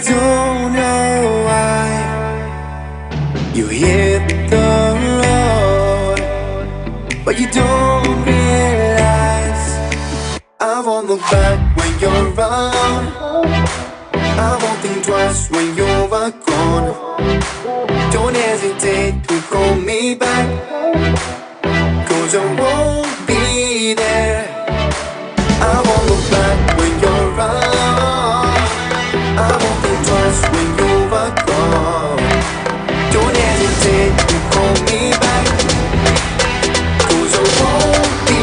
don't know why you hit the road, but you don't realize I won't look back when you're around. I won't think twice when you're gone. Don't hesitate to call me back, 'cause I won't be there. I won't look back when you're around. I won't think twice when you're gone. Don't hesitate to call me back, 'cause I won't be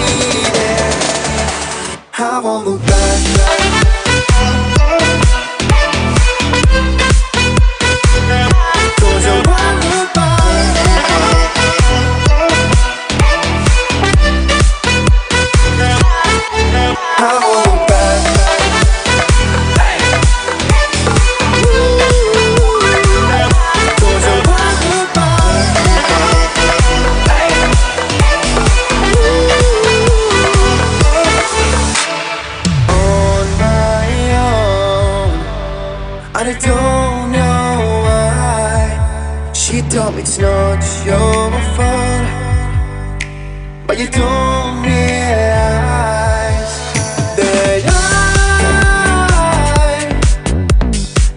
there. I won't look back. I don't know why she told me it's not your fault, but you don't realize that I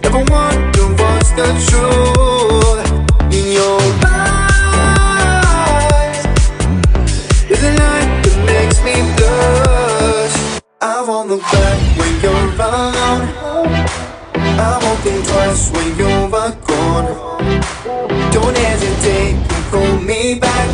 never want to watch the truth in your eyes. There's a light that makes me blush. I won't look back when you're around. I won't think twice when you're gone. Don't hesitate to call me back,